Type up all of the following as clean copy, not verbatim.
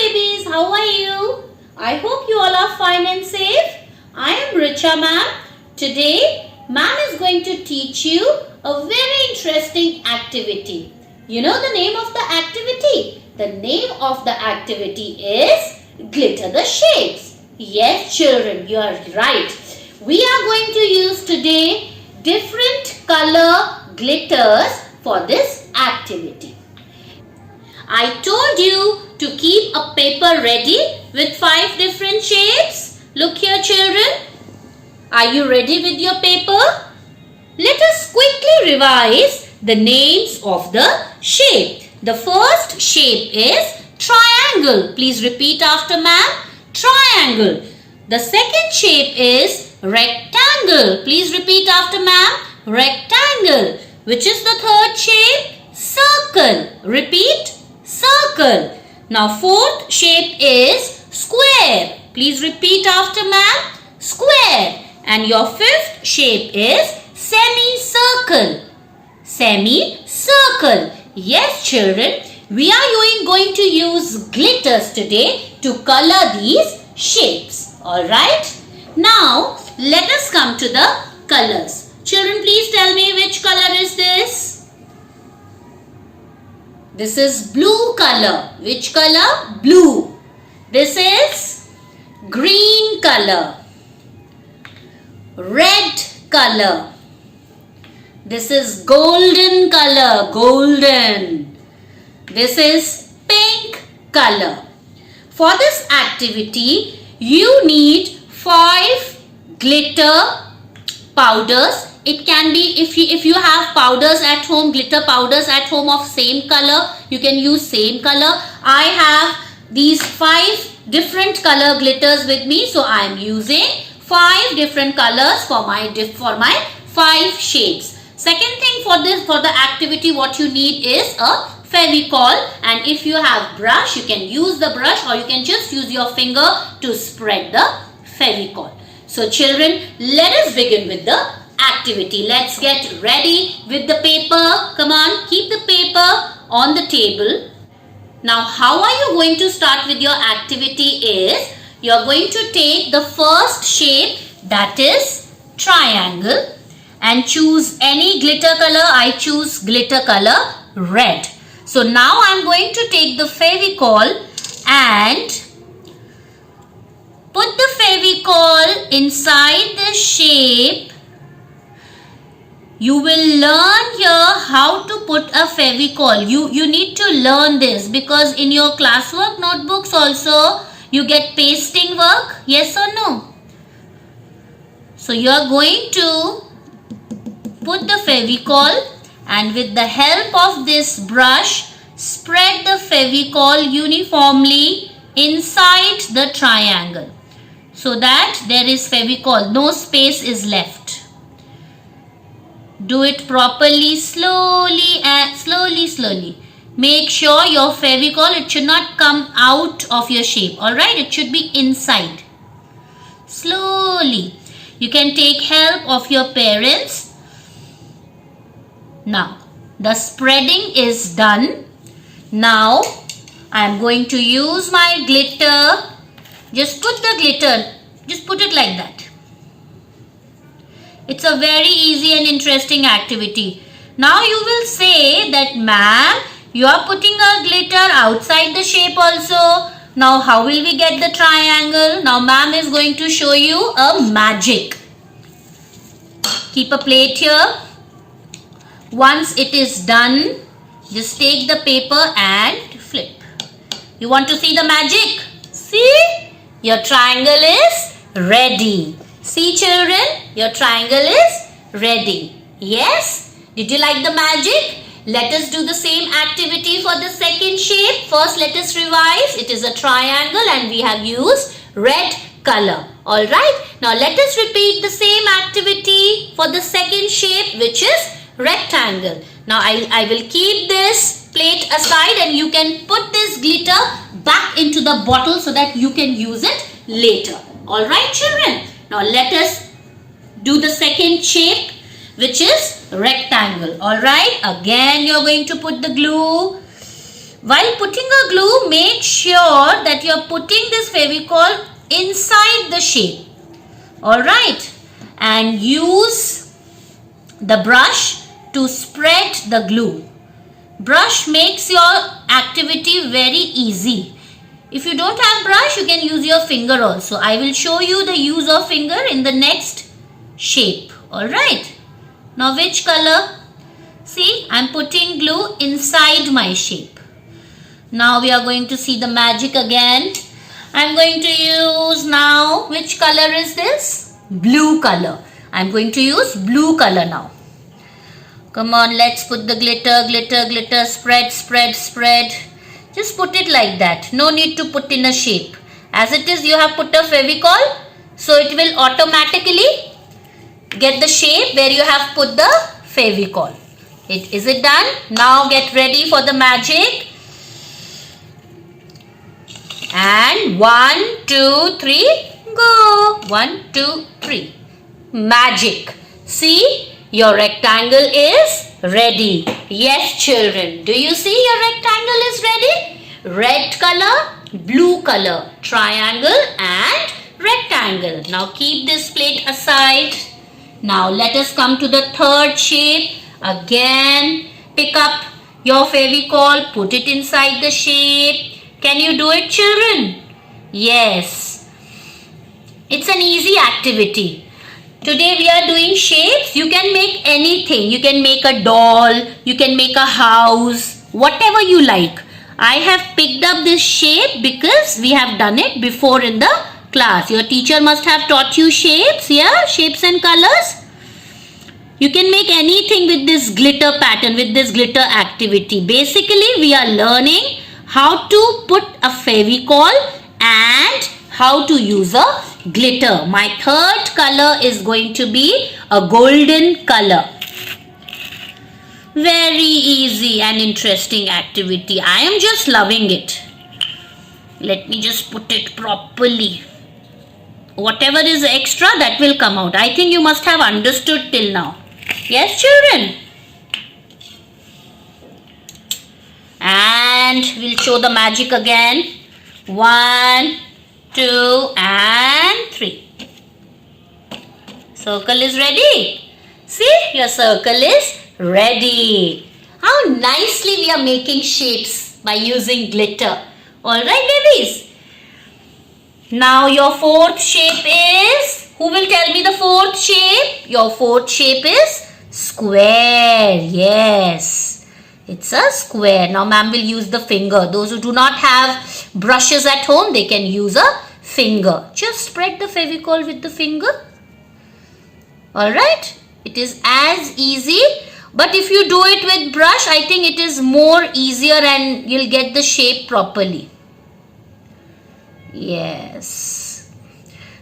babies, how are you? I hope you all are fine and safe. I am Richa ma'am. Today, ma'am is going to teach you a very interesting activity. You know the name of the activity? The name of the activity is Glitter the Shapes. Yes children, you are right. We are going to use today different color glitters for this activity. I told you to keep a paper ready with 5 different shapes. Look here children. Are you ready with your paper? Let us quickly revise the names of the shape. The first shape is triangle. Please repeat after ma'am. Triangle. The second shape is rectangle. Please repeat after ma'am. Rectangle. Which is the third shape? Circle. Repeat. Circle. Now fourth shape is square. Please repeat after ma'am. Square. And your fifth shape is semicircle. Semicircle. Yes children, we are going to use glitters today to color these shapes. Alright. Now let us come to the colors. Children, please tell me which color is this? This is blue color. Which color? Blue. This is green color. Red color. This is golden color. Golden. This is pink color. For this activity, you need 5 glitter powders. It can be if you have powders at home, glitter powders at home of same color, you can use same color. I have these 5 different color glitters with me, so I am using 5 different colors for my 5 shapes. Second thing for the activity, what you need is a Fevicol, and if you have brush, you can use the brush or you can just use your finger to spread the Fevicol. So children, let us begin with the activity. Let's get ready with the paper. Come on, keep the paper on the table. Now how are you going to start with your activity is, you are going to take the first shape, that is triangle, and choose any glitter color. I choose glitter color red. So now I am going to take the Fevicol and put the Fevicol inside the shape. You will learn here how to put a Fevicol. You need to learn this because in your classwork notebooks also you get pasting work. Yes or no? So you are going to put the Fevicol and with the help of this brush, spread the Fevicol uniformly inside the triangle so that there is Fevicol, no space is left. Do it properly, slowly and slowly. Make sure your Fevicol, it should not come out of your shape. Alright, it should be inside. Slowly. You can take help of your parents. Now, the spreading is done. Now, I am going to use my glitter. Just put the glitter, just put it like that. It's a very easy and interesting activity. Now you will say that ma'am, you are putting a glitter outside the shape also. Now how will we get the triangle? Now ma'am is going to show you a magic. Keep a plate here. Once it is done, just take the paper and flip. You want to see the magic? See? Your triangle is ready. See children, your triangle is ready. Yes? Did you like the magic? Let us do the same activity for the second shape. First, let us revise. It is a triangle and we have used red color. Alright? Now, let us repeat the same activity for the second shape, which is rectangle. Now, I will keep this plate aside and you can put this glitter back into the bottle so that you can use it later. Alright, children? Now, let us do the second shape, which is rectangle. Alright, again you are going to put the glue. While putting a glue, make sure sure that you are putting this Fevicol inside the shape. Alright. And use the brush to spread the glue. Brush makes your activity very easy. If you don't have brush, you can use your finger also. I will show you the use of finger in the next shape. Alright. Now which color? See, I am putting glue inside my shape. Now we are going to see the magic again. I am going to use now, which color is this? Blue color. I am going to use blue color now. Come on, let's put the glitter, glitter, glitter, spread, spread, spread. Just put it like that. No need to put in a shape. As it is, you have put a Fevicol, so it will automatically get the shape where you have put the Fevicol. Is it done? Now get ready for the magic. And 1, 2, 3, go. 1, 2, 3. Magic. See? Your rectangle is ready. Yes, children. Do you see your rectangle is ready? Red color, blue color, triangle and rectangle. Now keep this plate aside. Now let us come to the third shape. Again, pick up your Fevicol, put it inside the shape. Can you do it, children? Yes. It's an easy activity. Today we are doing shapes. You can make anything. You can make a doll. You can make a house. Whatever you like. I have picked up this shape because we have done it before in the class. Your teacher must have taught you shapes. Yeah, shapes and colors. You can make anything with this glitter pattern, with this glitter activity. Basically, we are learning how to put a Fevicol and how to use a glitter. My third color is going to be a golden color. Very easy and interesting activity. I am just loving it. Let me just put it properly. Whatever is extra, that will come out. I think you must have understood till now. Yes, children? And we'll show the magic again. 1, 2 and 3. Circle is ready. See, your circle is ready. How nicely we are making shapes by using glitter. Alright, babies. Now your fourth shape is, who will tell me the fourth shape? Your fourth shape is square. Yes. It's a square. Now ma'am will use the finger. Those who do not have brushes at home, they can use a finger. Just spread the Fevicol with the finger. Alright. It is as easy. But if you do it with brush, I think it is more easier and you'll get the shape properly. Yes.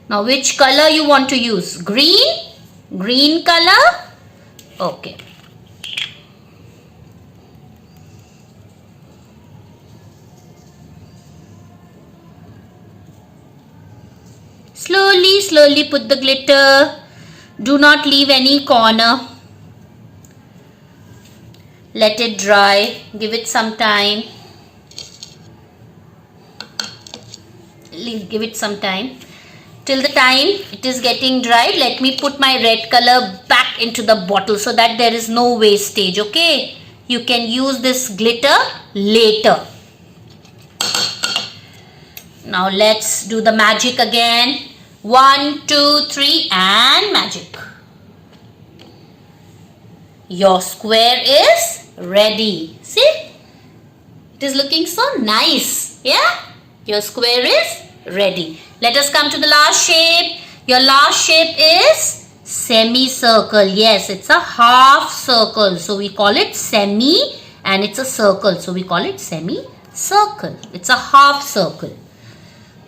Now which color you want to use? Green? Green color? Okay. Slowly, slowly put the glitter. Do not leave any corner. Let it dry. Give it some time. Give it some time. Till the time it is getting dry, let me put my red color back into the bottle so that there is no wastage. Okay. You can use this glitter later. Now let's do the magic again. 1, 2, 3 and magic. Your square is ready. See? It is looking so nice. Yeah? Your square is ready. Let us come to the last shape. Your last shape is semicircle. Yes, it's a half circle. So we call it semi and it's a circle. So we call it semicircle. It's a half circle.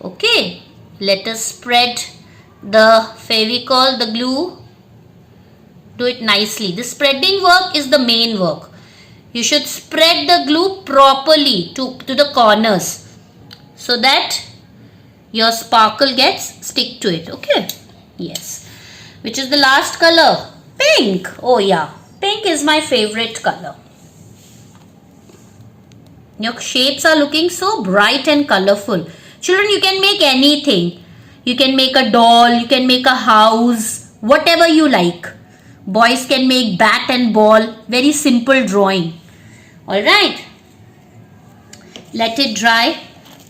Okay. Let us spread the Fevicol, the glue. Do it nicely. The spreading work is the main work. You should spread the glue properly to the corners so that your sparkle gets stick to it. Okay. Yes. Which is the last color? Pink. Oh yeah. Pink is my favorite color. Your shapes are looking so bright and colorful. Children, you can make anything. You can make a doll, you can make a house, whatever you like. Boys can make bat and ball. Very simple drawing. Alright. Let it dry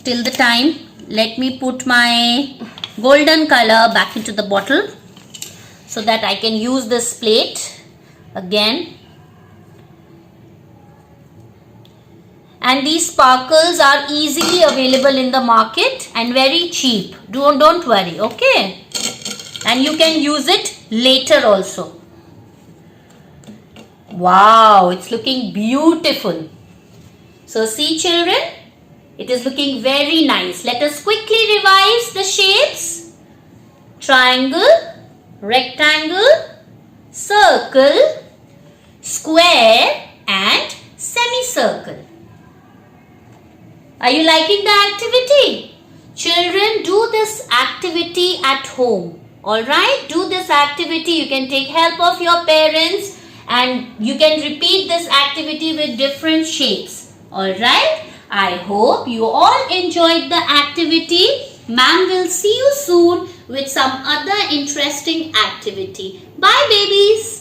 till the time. Let me put my golden color back into the bottle so that I can use this plate again. And these sparkles are easily available in the market and very cheap. Don't worry, okay? And you can use it later also. Wow, it's looking beautiful. So see children, it is looking very nice. Let us quickly revise the shapes. Triangle, rectangle, circle, square and semicircle. Are you liking the activity? Children, do this activity at home. Alright, do this activity. You can take help of your parents and you can repeat this activity with different shapes. Alright, I hope you all enjoyed the activity. Ma'am will see you soon with some other interesting activity. Bye babies.